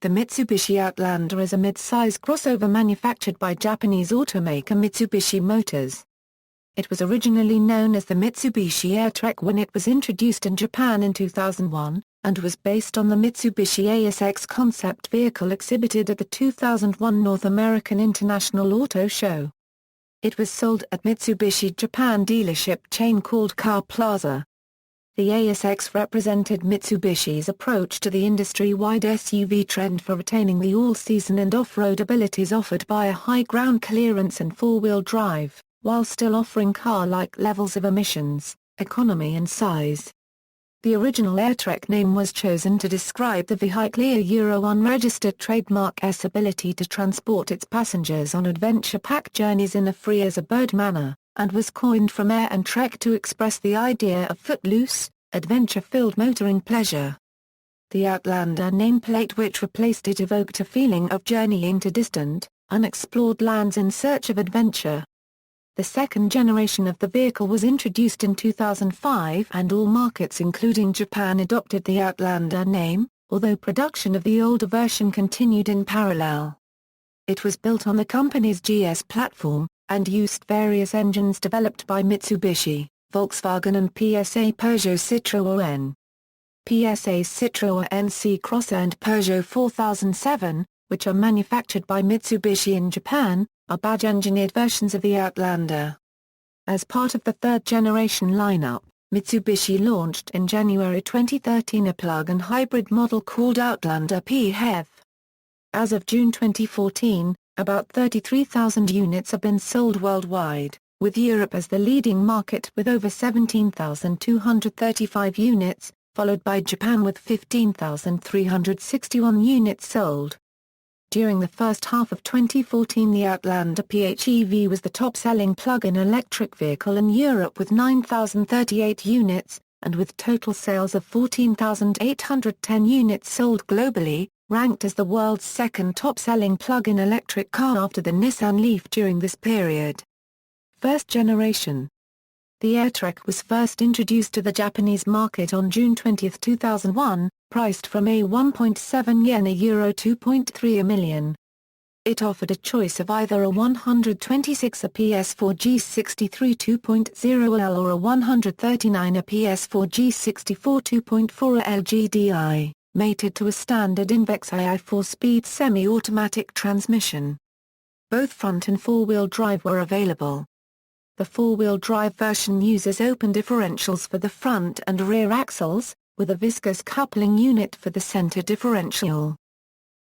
The Mitsubishi Outlander is a mid-size crossover manufactured by Japanese automaker Mitsubishi Motors. It was originally known as the Mitsubishi Airtrek when it was introduced in Japan in 2001, and was based on the Mitsubishi ASX concept vehicle exhibited at the 2001 North American International Auto Show. It was sold at Mitsubishi Japan dealership chain called Car Plaza. The ASX represented Mitsubishi's approach to the industry-wide SUV trend for retaining the all-season and off-road abilities offered by a high ground clearance and four-wheel drive, while still offering car-like levels of emissions, economy and size. The original Airtrek name was chosen to describe the vehicle unregistered trademark's ability to transport its passengers on adventure-packed journeys in a free-as-a-bird manner, and was coined from air and trek to express the idea of footloose, adventure-filled motoring pleasure. The Outlander nameplate which replaced it evoked a feeling of journeying to distant, unexplored lands in search of adventure. The second generation of the vehicle was introduced in 2005 and all markets including Japan adopted the Outlander name, although production of the older version continued in parallel. It was built on the company's GS platform, and used various engines developed by Mitsubishi, Volkswagen and PSA Peugeot Citroën. PSA Citroën C-Crosser and Peugeot 4007, which are manufactured by Mitsubishi in Japan, are badge-engineered versions of the Outlander. As part of the third-generation lineup, Mitsubishi launched in January 2013 a plug-in hybrid model called Outlander PHEV. As of June 2014, about 33,000 units have been sold worldwide, with Europe as the leading market with over 17,235 units, followed by Japan with 15,361 units sold. During the first half of 2014 the Outlander PHEV was the top-selling plug-in electric vehicle in Europe with 9,038 units, and with total sales of 14,810 units sold globally, ranked as the world's second top-selling plug-in electric car after the Nissan Leaf during this period. First generation. The Airtrek was first introduced to the Japanese market on June 20, 2001, priced from a 1.7 yen a euro 2.3 million. It offered a choice of either a 126 a PS4 G63 2.0L or a 139 a PS4 G64 2.4 LGDI, mated to a standard Invex II 4-speed semi-automatic transmission. Both front and four-wheel drive were available. The four-wheel drive version uses open differentials for the front and rear axles, with a viscous coupling unit for the center differential.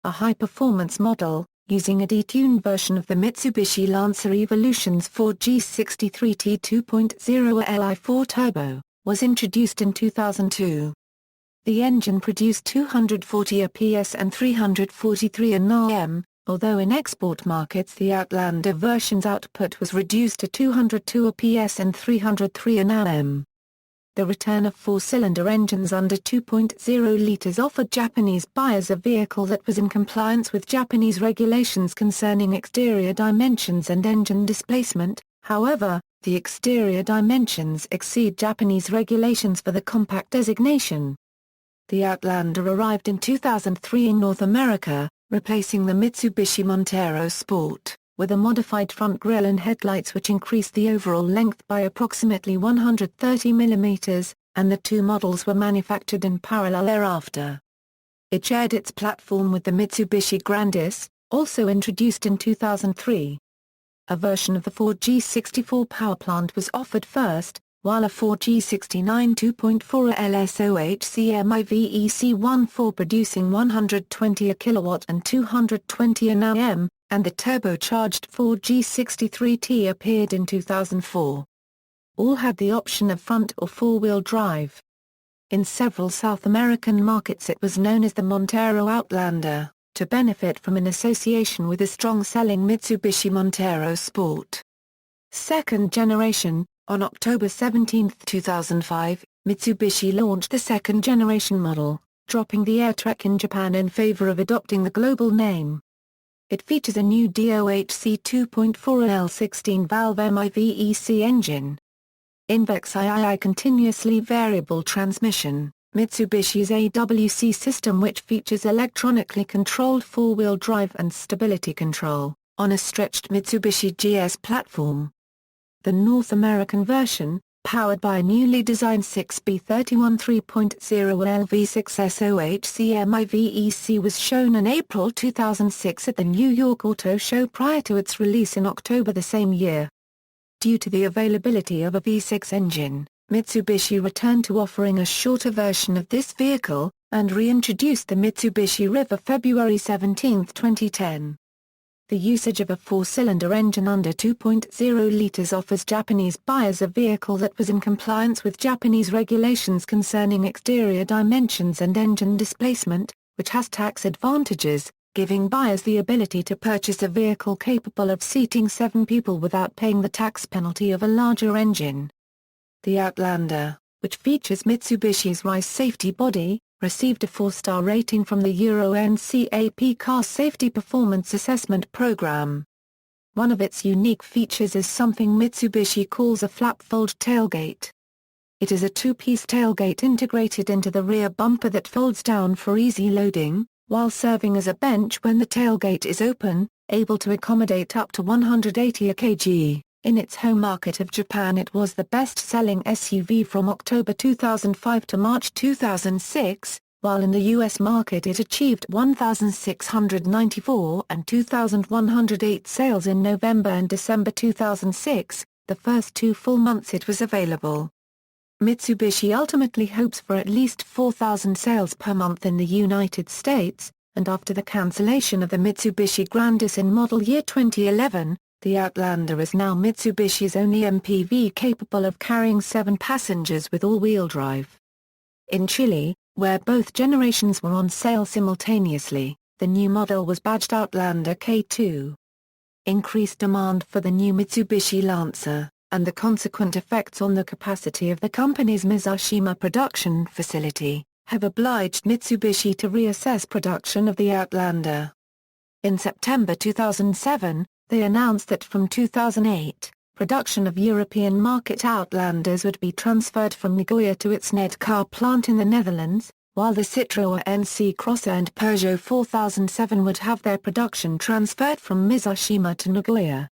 A high-performance model, using a detuned version of the Mitsubishi Lancer Evolution's Ford G63T 2.0 Li4 Turbo, was introduced in 2002. The engine produced 240 PS and 343 Nm, although in export markets the Outlander version's output was reduced to 202 PS and 303 Nm. The return of four-cylinder engines under 2.0 liters offered Japanese buyers a vehicle that was in compliance with Japanese regulations concerning exterior dimensions and engine displacement. However, the exterior dimensions exceed Japanese regulations for the compact designation. The Outlander arrived in 2003 in North America, replacing the Mitsubishi Montero Sport, with a modified front grille and headlights which increased the overall length by approximately 130 mm, and the two models were manufactured in parallel thereafter. It shared its platform with the Mitsubishi Grandis, also introduced in 2003. A version of the Ford G64 powerplant was offered first, while a Ford G69 2.4 LSOHCMIVEC14 producing 120 kW and 220 Nm, and the turbocharged Ford G63T appeared in 2004. All had the option of front or four-wheel drive. In several South American markets it was known as the Montero Outlander, to benefit from an association with the strong-selling Mitsubishi Montero Sport. Second generation. On October 17, 2005, Mitsubishi launched the second-generation model, dropping the Airtrek in Japan in favor of adopting the global name. It features a new DOHC 2.4 L16-valve MIVEC engine. Invex II continuously variable transmission, Mitsubishi's AWC system, which features electronically controlled four-wheel drive and stability control, on a stretched Mitsubishi GS platform. The North American version, powered by a newly designed 6B31 3.0L V6SOHCMI-VEC, was shown in April 2006 at the New York Auto Show prior to its release in October the same year. Due to the availability of a V6 engine, Mitsubishi returned to offering a shorter version of this vehicle, and reintroduced the Mitsubishi River February 17, 2010. The usage of a four-cylinder engine under 2.0 liters offers Japanese buyers a vehicle that was in compliance with Japanese regulations concerning exterior dimensions and engine displacement, which has tax advantages, giving buyers the ability to purchase a vehicle capable of seating 7 people without paying the tax penalty of a larger engine. The Outlander, which features Mitsubishi's RISE safety body, received a 4-star rating from the Euro NCAP Car Safety Performance Assessment Program. One of its unique features is something Mitsubishi calls a flap-fold tailgate. It is a 2-piece tailgate integrated into the rear bumper that folds down for easy loading, while serving as a bench when the tailgate is open, able to accommodate up to 180 kg. In its home market of Japan, it was the best-selling SUV from October 2005 to March 2006, while in the US market it achieved 1,694 and 2,108 sales in November and December 2006, the first 2 full months it was available. Mitsubishi ultimately hopes for at least 4,000 sales per month in the United States, and after the cancellation of the Mitsubishi Grandis in model year 2011, the Outlander is now Mitsubishi's only MPV capable of carrying 7 passengers with all-wheel drive. In Chile, where both generations were on sale simultaneously, the new model was badged Outlander K2. Increased demand for the new Mitsubishi Lancer, and the consequent effects on the capacity of the company's Mizashima production facility, have obliged Mitsubishi to reassess production of the Outlander. In September 2007, they announced that from 2008, production of European market Outlanders would be transferred from Nagoya to its Car plant in the Netherlands, while the Citroën NC Crosser and Peugeot 4007 would have their production transferred from Mizashima to Nagoya.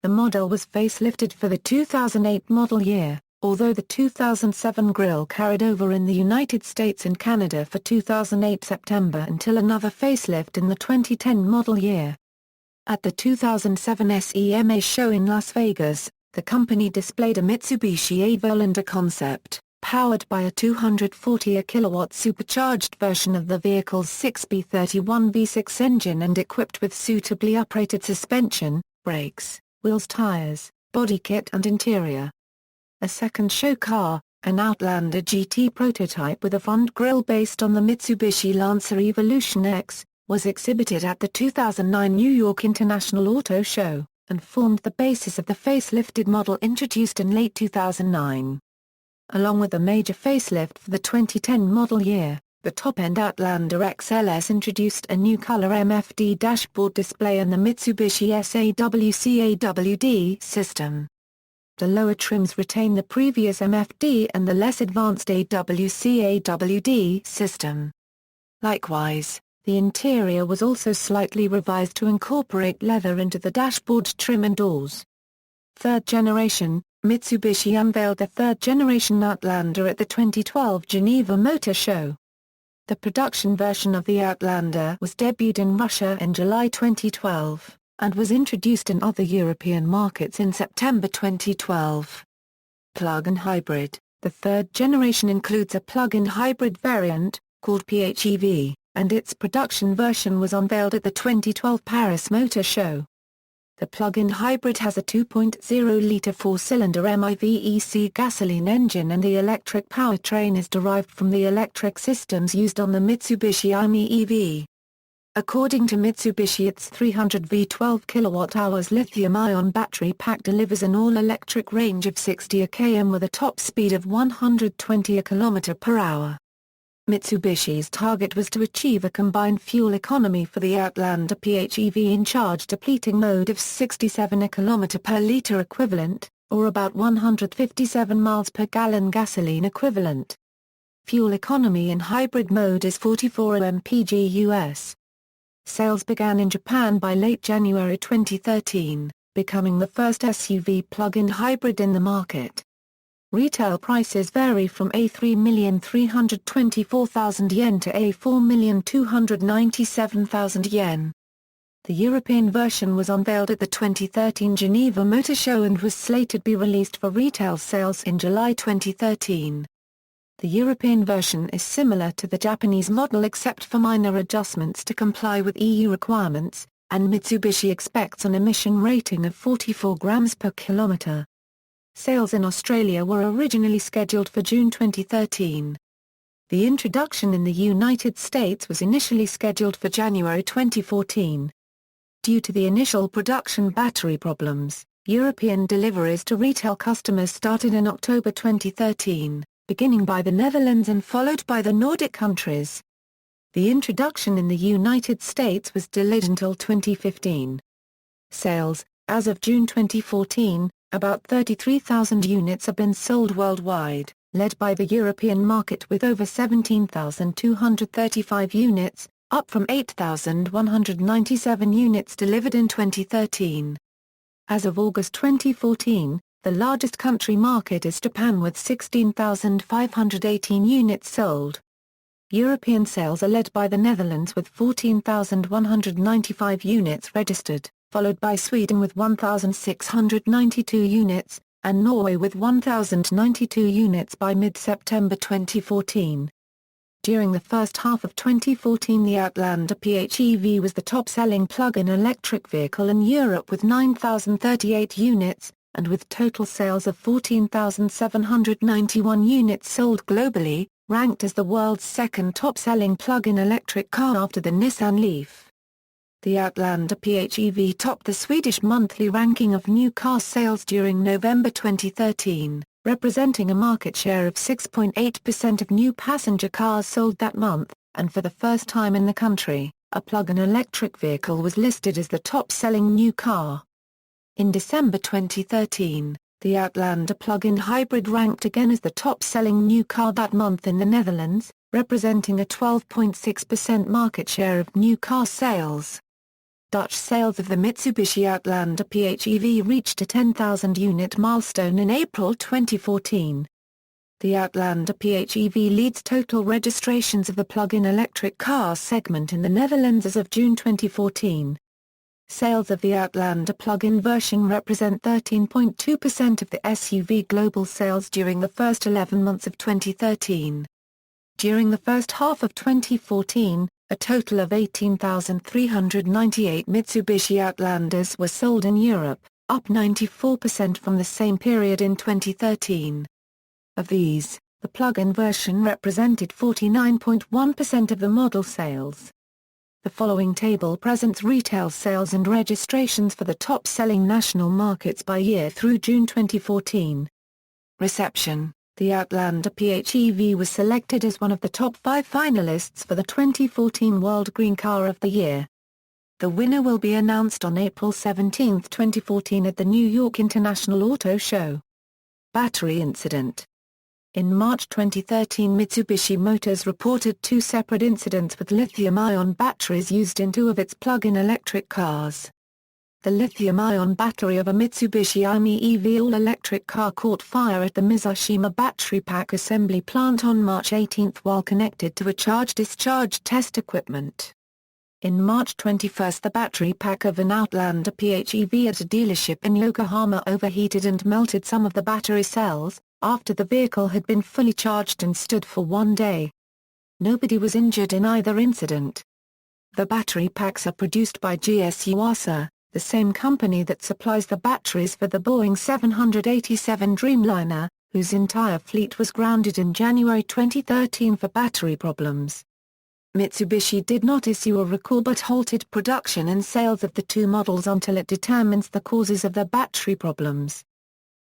The model was facelifted for the 2008 model year, although the 2007 grille carried over in the United States and Canada for 2008 September until another facelift in the 2010 model year. At the 2007 SEMA show in Las Vegas, the company displayed a Mitsubishi Outlander concept, powered by a 240 kW supercharged version of the vehicle's 6B31 V6 engine and equipped with suitably uprated suspension, brakes, wheels, tires, body kit and interior. A second show car, an Outlander GT prototype with a front grille based on the Mitsubishi Lancer Evolution X, was exhibited at the 2009 New York International Auto Show, and formed the basis of the facelifted model introduced in late 2009. Along with a major facelift for the 2010 model year, the top-end Outlander XLS introduced a new color MFD dashboard display and the Mitsubishi SAWC AWD system. The lower trims retain the previous MFD and the less advanced AWC AWD system. Likewise, the interior was also slightly revised to incorporate leather into the dashboard trim and doors. Third generation, Mitsubishi unveiled the third-generation Outlander at the 2012 Geneva Motor Show. The production version of the Outlander was debuted in Russia in July 2012, and was introduced in other European markets in September 2012. Plug-in hybrid. The third generation includes a plug-in hybrid variant, called PHEV, and its production version was unveiled at the 2012 Paris Motor Show. The plug-in hybrid has a 2.0-litre four-cylinder MIVEC gasoline engine, and the electric powertrain is derived from the electric systems used on the Mitsubishi i-MiEV. According to Mitsubishi, its 300 V12 kWh lithium-ion battery pack delivers an all-electric range of 60 km with a top speed of 120 km per hour. Mitsubishi's target was to achieve a combined fuel economy for the Outlander PHEV in charge-depleting mode of 67 km per litre equivalent, or about 157 miles per gallon gasoline equivalent. Fuel economy in hybrid mode is 44 mpg US. Sales began in Japan by late January 2013, becoming the first SUV plug-in hybrid in the market. Retail prices vary from A3,324,000 yen to A4,297,000 yen. The European version was unveiled at the 2013 Geneva Motor Show and was slated to be released for retail sales in July 2013. The European version is similar to the Japanese model except for minor adjustments to comply with EU requirements, and Mitsubishi expects an emission rating of 44 grams per kilometre. Sales in Australia were originally scheduled for June 2013. The introduction in the United States was initially scheduled for January 2014. Due to the initial production battery problems, European deliveries to retail customers started in October 2013, beginning by the Netherlands and followed by the Nordic countries. The introduction in the United States was delayed until 2015. Sales, as of June 2014, about 33,000 units have been sold worldwide, led by the European market with over 17,235 units, up from 8,197 units delivered in 2013. As of August 2014, the largest country market is Japan with 16,518 units sold. European sales are led by the Netherlands with 14,195 units registered, followed by Sweden with 1,692 units, and Norway with 1,092 units by mid-September 2014. During the first half of 2014, the Outlander PHEV was the top-selling plug-in electric vehicle in Europe with 9,038 units, and with total sales of 14,791 units sold globally, ranked as the world's second top-selling plug-in electric car after the Nissan Leaf. The Outlander PHEV topped the Swedish monthly ranking of new car sales during November 2013, representing a market share of 6.8% of new passenger cars sold that month, and for the first time in the country, a plug-in electric vehicle was listed as the top-selling new car. In December 2013, the Outlander plug-in hybrid ranked again as the top-selling new car that month in the Netherlands, representing a 12.6% market share of new car sales. Dutch sales of the Mitsubishi Outlander PHEV reached a 10,000-unit milestone in April 2014. The Outlander PHEV leads total registrations of the plug-in electric car segment in the Netherlands as of June 2014. Sales of the Outlander plug-in version represent 13.2% of the SUV global sales during the first 11 months of 2013. During the first half of 2014, a total of 18,398 Mitsubishi Outlanders were sold in Europe, up 94% from the same period in 2013. Of these, the plug-in version represented 49.1% of the model sales. The following table presents retail sales and registrations for the top-selling national markets by year through June 2014. Reception: the Outlander PHEV was selected as one of the top 5 finalists for the 2014 World Green Car of the Year. The winner will be announced on April 17, 2014 at the New York International Auto Show. Battery incident. In March 2013, Mitsubishi Motors reported 2 separate incidents with lithium-ion batteries used in 2 of its plug-in electric cars. The lithium-ion battery of a Mitsubishi EV all-electric car caught fire at the Mizushima battery pack assembly plant on March 18 while connected to a charge-discharge test equipment. In March 21, the battery pack of an Outlander PHEV at a dealership in Yokohama overheated and melted some of the battery cells, after the vehicle had been fully charged and stood for 1 day. Nobody was injured in either incident. The battery packs are produced by GS Yuasa, the same company that supplies the batteries for the Boeing 787 Dreamliner, whose entire fleet was grounded in January 2013 for battery problems. Mitsubishi did not issue a recall but halted production and sales of the 2 models until it determines the causes of the battery problems.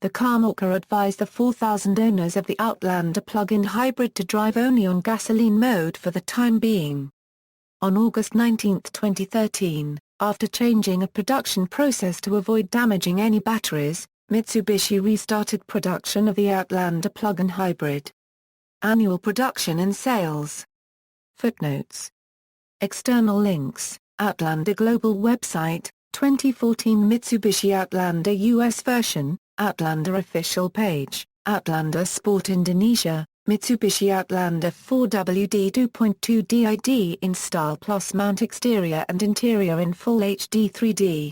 The carmaker advised the 4,000 owners of the Outlander plug-in hybrid to drive only on gasoline mode for the time being. On August 19, 2013, after changing a production process to avoid damaging any batteries, Mitsubishi restarted production of the Outlander plug-in hybrid. Annual production and sales. Footnotes. External links, Outlander Global Website, 2014 Mitsubishi Outlander US version, Outlander official page, Outlander Sport Indonesia, Mitsubishi Outlander 4WD 2.2 DID in Style Plus mount exterior and interior in Full HD 3D.